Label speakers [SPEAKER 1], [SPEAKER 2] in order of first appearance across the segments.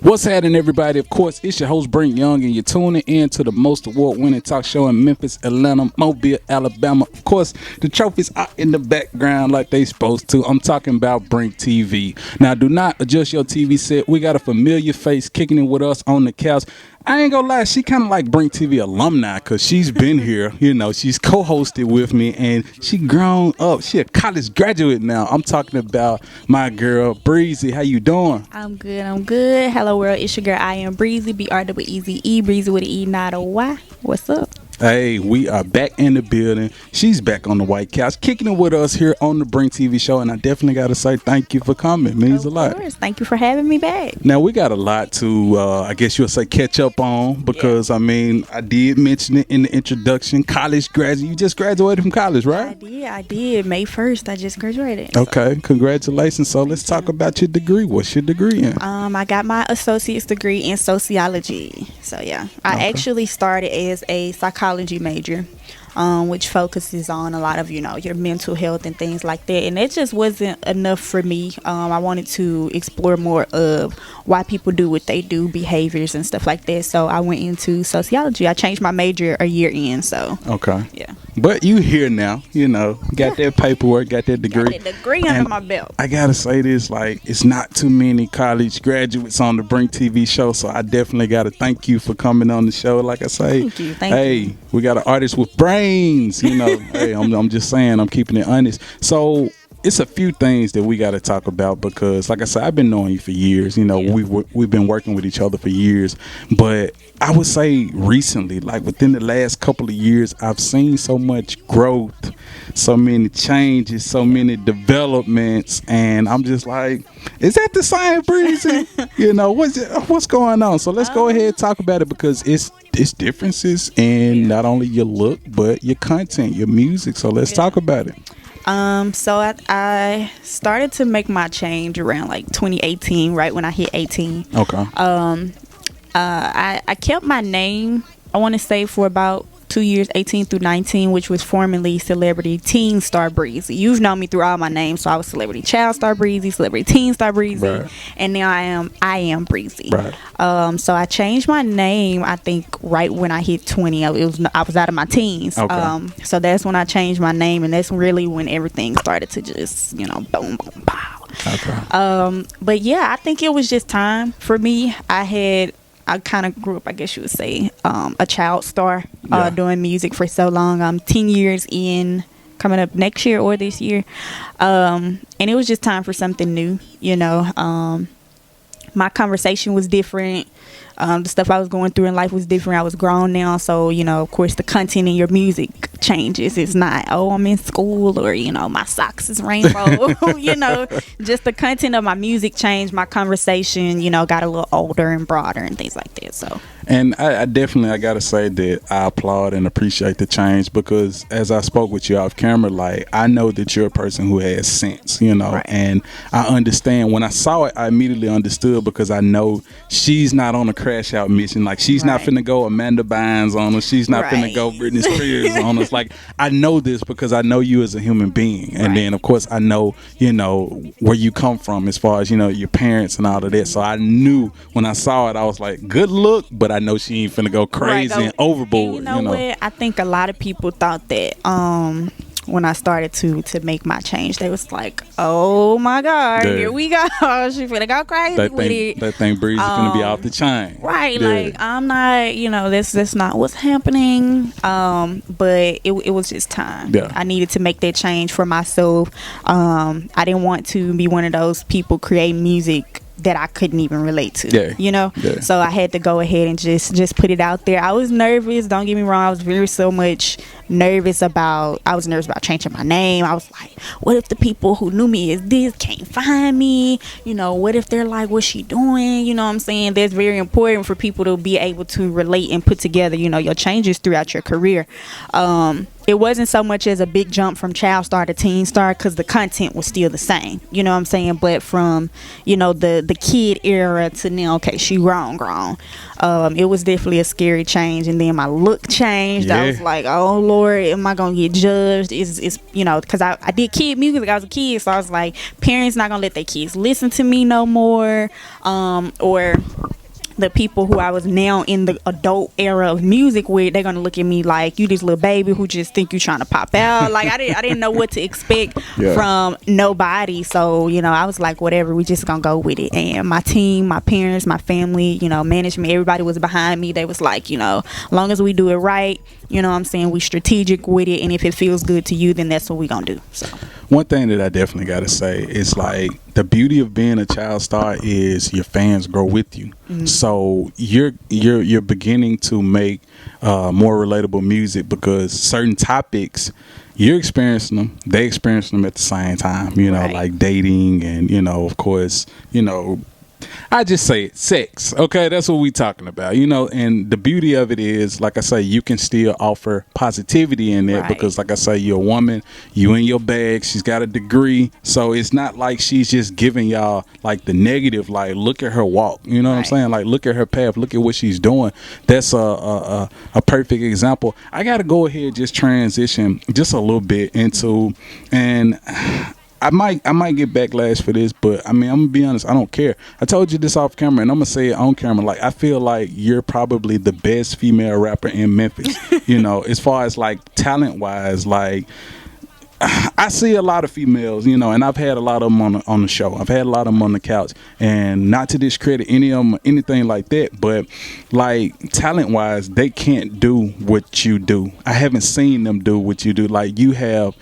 [SPEAKER 1] What's happening, everybody? Of course, it's your host, Brink Young, and you're tuning in to the most award-winning talk show in Memphis, Atlanta, Mobile, Alabama. Of course, the trophies are in the background like they supposed to. I'm talking about BrinkTV. Now, do not adjust your TV set. We got a familiar face kicking it with us on the couch. I ain't gonna lie, she kind of like BrinkTV alumni because she's been here. You know, she's co-hosted with me, and she grown up. She a college graduate now. I'm talking about my girl, Breezy. How you doing?
[SPEAKER 2] I'm good. I'm good. Hello, world. It's your girl. I am Breezy. BREEZE. Breezy with an E, not a Y. What's up?
[SPEAKER 1] Hey, we are back in the building. She's back on the white couch, kicking it with us here on the BrinkTV show, and I definitely got to say thank you for coming. It means a lot.
[SPEAKER 2] Of course. Thank you for having me back.
[SPEAKER 1] Now, we got a lot to, I guess you'll say, catch up on because, I mean, I did mention it in the introduction. College graduate. You just graduated from college, right?
[SPEAKER 2] I did. May 1st, I just graduated.
[SPEAKER 1] Okay, congratulations. So let's talk about your degree. What's your degree in?
[SPEAKER 2] I got my associate's degree in sociology. So, yeah. I actually started as a psychology major, which focuses on a lot of, your mental health and things like that. And it just wasn't enough for me. I wanted to explore more of why people do what they do, behaviors and stuff like that. So I went into sociology. I changed my major a year in. So,
[SPEAKER 1] okay.
[SPEAKER 2] Yeah.
[SPEAKER 1] But you here now, got that paperwork, got that degree.
[SPEAKER 2] Got that degree under my belt.
[SPEAKER 1] I got to say this, like, it's not too many college graduates on the BrinkTV show, so I definitely got to thank you for coming on the show. Like I say,
[SPEAKER 2] Thank you.
[SPEAKER 1] We got an artist with brains, Hey, I'm just saying, I'm keeping it honest. So it's a few things that we got to talk about because, like I said, I've been knowing you for years. We've been working with each other for years. But I would say recently, like within the last couple of years, I've seen so much growth, so many changes, so many developments, and I'm just like, is that the same Breezy? What's going on? So let's go ahead and talk about it because it's differences in not only your look but your content, your music. So let's talk about it.
[SPEAKER 2] So I started to make my change around like 2018, right when I hit 18.
[SPEAKER 1] Okay.
[SPEAKER 2] I kept my name, I want to say, for about 2 years, 18 through 19, which was formerly Celebrity Teen Star Breezy. You've known me through all my names, so I was Celebrity Child Star Breezy, Celebrity Teen Star Breezy,
[SPEAKER 1] right.
[SPEAKER 2] And now I am Breezy.
[SPEAKER 1] Right.
[SPEAKER 2] So I changed my name, I think, right when I hit 20. I was out of my teens.
[SPEAKER 1] Okay.
[SPEAKER 2] So that's when I changed my name, and that's really when everything started to just, boom, boom, pow.
[SPEAKER 1] Okay.
[SPEAKER 2] But yeah, I think it was just time for me. I kind of grew up, I guess you would say, a child star, doing music for so long. I'm 10 years in, coming up next year or this year. And it was just time for something new, My conversation was different. The stuff I was going through in life was different. I was grown now. So, of course, the content in your music changes. It's not, I'm in school or, my socks is rainbow. Just the content of my music changed. My conversation, got a little older and broader and things like that. So.
[SPEAKER 1] And I definitely, I got to say that I applaud and appreciate the change because as I spoke with you off camera, like, I know that you're a person who has sense,
[SPEAKER 2] Right.
[SPEAKER 1] And I understand. When I saw it, I immediately understood because I know she's not on a crash out mission. Like, she's not finna go Amanda Bynes on us. She's not finna go Britney Spears on us. Like, I know this because I know you as a human being. And then, of course, I know, where you come from as far as, your parents and all of that. So I knew when I saw it, I was like, good look, but I know she ain't finna go crazy and overboard.
[SPEAKER 2] And what? I think a lot of people thought that when I started to make my change, they was like, oh my God, here we go. She finna go crazy with it.
[SPEAKER 1] That thing Breezy finna be off the chain.
[SPEAKER 2] Right. Yeah. Like, I'm not, that's not what's happening. But it was just time.
[SPEAKER 1] Yeah.
[SPEAKER 2] I needed to make that change for myself. I didn't want to be one of those people creating music that I couldn't even relate to. Yeah. So I had to go ahead and just put it out there. I was nervous, don't get me wrong. I was nervous about changing my name. I was like, what if the people who knew me as this can't find me? What if they're like, what's she doing? You know what I'm saying? That's very important for people to be able to relate and put together, your changes throughout your career. it wasn't so much as a big jump from child star to teen star, because the content was still the same, you know what I'm saying? But from, you know, the kid era to now, okay, she grown, it was definitely a scary change. And then my look changed. I was like, oh Lord, am I gonna get judged? Is you know, because I did kid music, I was a kid, so I was like, parents not gonna let their kids listen to me no more, or the people who I was now in the adult era of music with, they're gonna look at me like, you this little baby who just think you trying to pop out. Like I didn't know what to expect from nobody. So, you know, I was like, whatever, we just gonna go with it. And my team, my parents, my family, you know, management, everybody was behind me. They was like, you know, as long as we do it right, you know what I'm saying, we strategic with it, and if it feels good to you, then that's what we gonna do. So
[SPEAKER 1] one thing that I definitely gotta say is, like, the beauty of being a child star is your fans grow with you. So you're beginning to make more relatable music, because certain topics you're experiencing them, they experience them at the same time, you know, like dating, and, you know, of course, you know, I just say it, sex. Okay, that's what we talking about, you know. And the beauty of it is, like I say, you can still offer positivity in there, because, like I say, you're a woman, you in your bag, she's got a degree, so it's not like she's just giving y'all like the negative, like, look at her walk, you know what I'm saying, like, look at her path, look at what she's doing. That's a perfect example. I gotta go ahead and just transition just a little bit into, and I might get backlash for this, but I mean, I'm gonna be honest, I don't care. I told you this off camera, and I'm gonna say it on camera. Like, I feel like you're probably the best female rapper in Memphis. You know, as far as like talent wise, like, I see a lot of females, you know, and I've had a lot of them on the show. I've had a lot of them on the couch, and not to discredit any of them or anything like that, but like, talent wise, they can't do what you do. I haven't seen them do what you do. Like, you have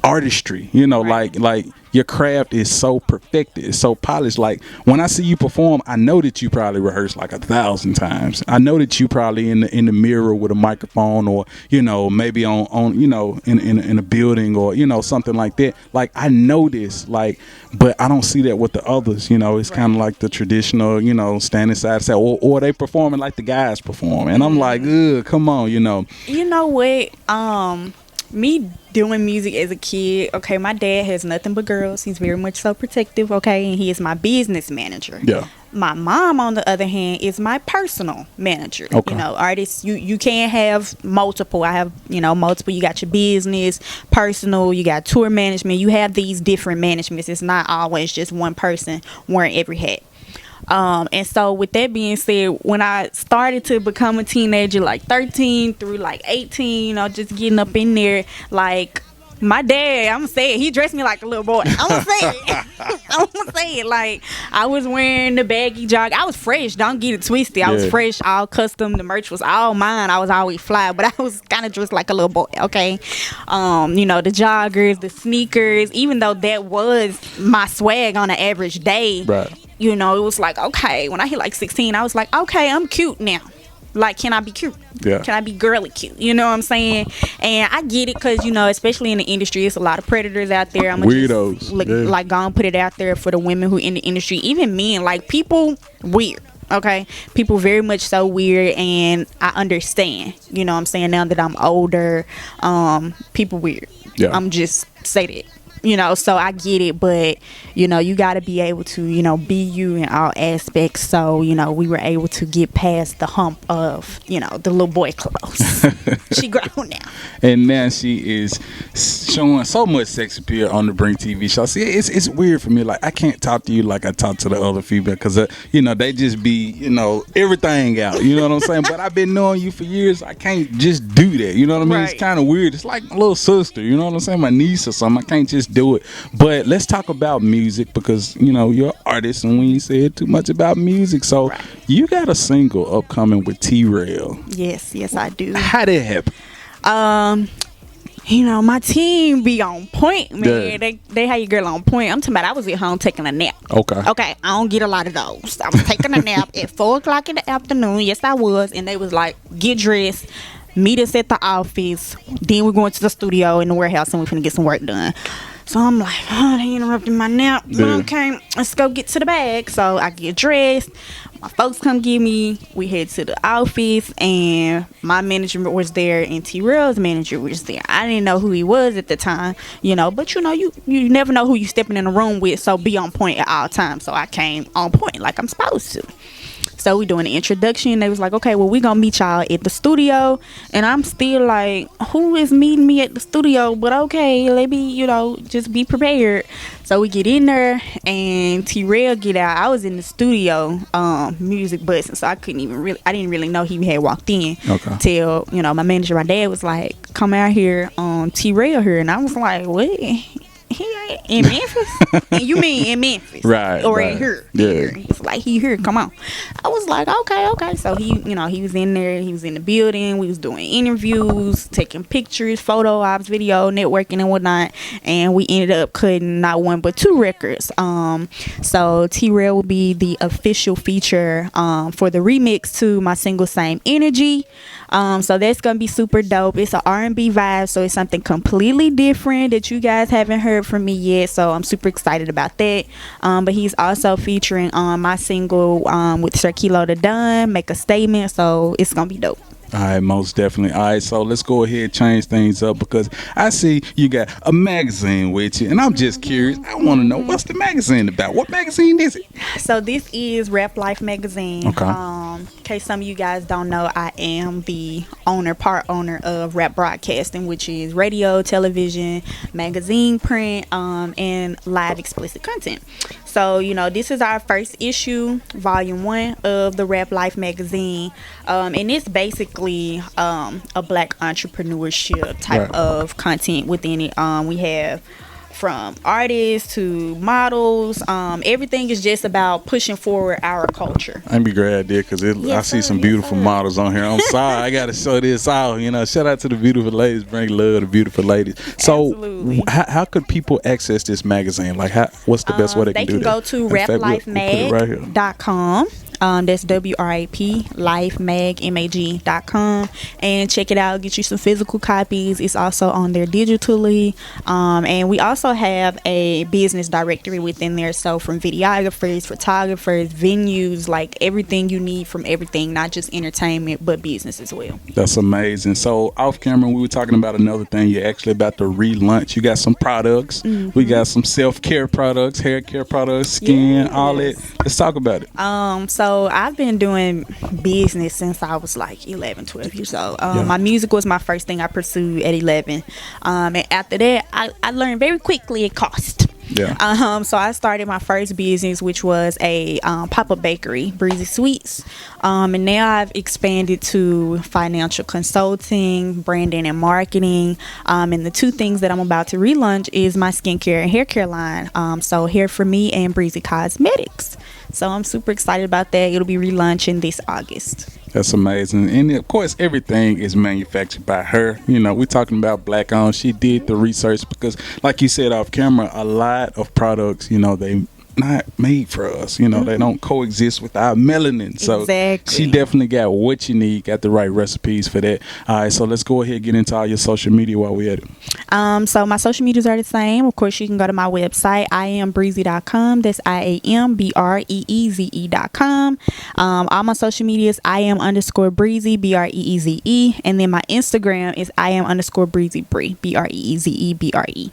[SPEAKER 1] artistry, you know, like your craft is so perfected, it's so polished. Like, when I see you perform, I know that you probably rehearsed like 1,000 times. I know that you probably in the mirror with a microphone, or, you know, maybe on you know, in a building, or, you know, something like that. Like, I know this, like, but I don't see that with the others, you know. It's kind of like the traditional, you know, standing side to side, or they performing like the guys perform, and I'm like, ugh, come on, you know.
[SPEAKER 2] You know what? Me doing music as a kid, okay, my dad has nothing but girls. He's very much so protective, okay, and he is my business manager. Yeah. My mom, on the other hand, is my personal manager. Okay. You know, artists, you can't have multiple. I have, you know, multiple. You got your business, personal, you got tour management. You have these different managements. It's not always just one person wearing every hat. And so with that being said, when I started to become a teenager, like 13 through like 18, you know, just getting up in there, like, my dad, I'm gonna say it, he dressed me like a little boy. I'm gonna say it. I'm gonna say it. Like, I was wearing the baggy jog. I was fresh. Don't get it twisted. I was fresh, all custom. The merch was all mine. I was always fly, but I was kind of dressed like a little boy. Okay, you know, the joggers, the sneakers. Even though that was my swag on an average day, you know, it was like, okay. When I hit like 16, I was like, okay, I'm cute now. Like, can I be cute? Yeah. Can I be girly cute? You know what I'm saying? And I get it, because, you know, especially in the industry, it's a lot of predators out there. I'm
[SPEAKER 1] weirdos.
[SPEAKER 2] Like, go and put it out there for the women who in the industry. Even men, like, people weird. Okay, people very much so weird, and I understand. You know what I'm saying? Now that I'm older, people weird. Yeah. I'm just say that. You know, so I get it, but, you know, you got to be able to, you know, be you in all aspects. So, you know, we were able to get past the hump of, you know, the little boy clothes. She grown now.
[SPEAKER 1] And now she is showing so much sex appeal on the BrinkTV show. See, it's weird for me. Like, I can't talk to you like I talk to the other female, because, you know, they just be, you know, everything out. You know what I'm saying? But I've been knowing you for years. I can't just do that. You know what I mean? Right. It's kind of weird. It's like my little sister. You know what I'm saying? My niece or something. I can't just do it. But let's talk about music, because, you know, you're an artist, and we ain't said too much about music. So you got a single upcoming with T-Rail.
[SPEAKER 2] Yes, I do.
[SPEAKER 1] How did it happen?
[SPEAKER 2] You know, my team be on point, man. Yeah. They had your girl on point. I'm talking about, I was at home taking a nap. Okay, I don't get a lot of those. I was taking a nap at 4:00 in the afternoon. Yes, I was. And they was like, get dressed, meet us at the office, then we're going to the studio in the warehouse, and we're finna get some work done. So I'm like, oh, they interrupted my nap. Yeah. Okay, let's go get to the bag. So I get dressed. my folks come get me. We head to the office, and my manager was there, and T-Rail's manager was there. I didn't know who he was at the time, but you never know who you stepping in the room with, so be on point at all times. So I came on point like I'm supposed to. So we doing the introduction. They was like, okay, well, we gonna meet y'all at the studio. And I'm still like, who is meeting me at the studio? But okay, let me, just be prepared. So we get in there, and T-Rail get out. I was in the studio, music busting, so I didn't really know he had walked in.
[SPEAKER 1] Okay.
[SPEAKER 2] Till, my manager, my dad was like, come out here, T-Rail here. And I was like, what? He ain't in Memphis? And you mean in Memphis?
[SPEAKER 1] Right.
[SPEAKER 2] Or
[SPEAKER 1] right.
[SPEAKER 2] in here?
[SPEAKER 1] Yeah.
[SPEAKER 2] He's like, he here, come on. I was like, okay. So he was in there, he was in the building, we was doing interviews, taking pictures, photo ops, video, networking and whatnot, and we ended up cutting not one but 2 records. So T-Rail will be the official feature for the remix to my single Same Energy. So that's gonna be super dope. It's an R&B vibe, so it's something completely different that you guys haven't heard from me yet, so I'm super excited about that. But he's also featuring on my single with Sir Kilo the Don, Make a Statement, so it's gonna be dope.
[SPEAKER 1] All right, most definitely. All right, so let's go ahead and change things up, because I see you got a magazine with you, and I'm just curious. I want to know, what's the magazine about? What magazine is it?
[SPEAKER 2] So this is Rap Life magazine.
[SPEAKER 1] Okay.
[SPEAKER 2] In case some of you guys don't know, I am the part owner of Rap Broadcasting, which is radio, television, magazine, print, and live explicit content. So, this is our first issue, volume 1 of the Rap Life magazine. And it's basically a black entrepreneurship type of content within it. We have from artists to models. Everything is just about pushing forward our culture.
[SPEAKER 1] I'd be glad, dear, because I see some beautiful models on here. I'm sorry, I got to show this out. Shout out to the beautiful ladies. Brink love the beautiful ladies. So, how could people access this magazine? Like, what's the best way they can do that?
[SPEAKER 2] They can go to raplifemag.com. That's WRAP lifemag.com, and check it out. Get you some physical copies. It's also on there digitally, and we also have a business directory within there. So from videographers, photographers, venues, like everything you need from everything, not just entertainment but business as well.
[SPEAKER 1] That's amazing. So off camera, we were talking about another thing. You're actually about to relaunch. You got some products. Mm-hmm. We got some self-care products, hair care products, skin, all that. Let's talk about it.
[SPEAKER 2] So I've been doing business since I was like 11, 12 years old. My music was my first thing I pursued at 11. And after that, I learned very quickly it cost.
[SPEAKER 1] Yeah.
[SPEAKER 2] So I started my first business, which was a pop-up bakery, Breezy Sweets. And now I've expanded to financial consulting, branding and marketing. And the 2 things that I'm about to relaunch is my skincare and hair care line. So Hair For Me and Breezy Cosmetics. So I'm super excited about that. It'll be relaunching this August.
[SPEAKER 1] That's amazing. And of course, everything is manufactured by her. We're talking about black owned. She did the research, because like you said off camera, a lot of products, they not made for us. They don't coexist with our melanin. So
[SPEAKER 2] exactly.
[SPEAKER 1] She definitely got what you need, got the right recipes for that. All right, so let's go ahead and get into all your social media while we're at it.
[SPEAKER 2] So my social medias are the same. Of course, you can go to my website, iambreezy.com. That's IAMBREEZE.com. All my social medias, IAM_Breezy, BREEZE. And then my Instagram is IAM_Breezy Bree, BREEZE BRE.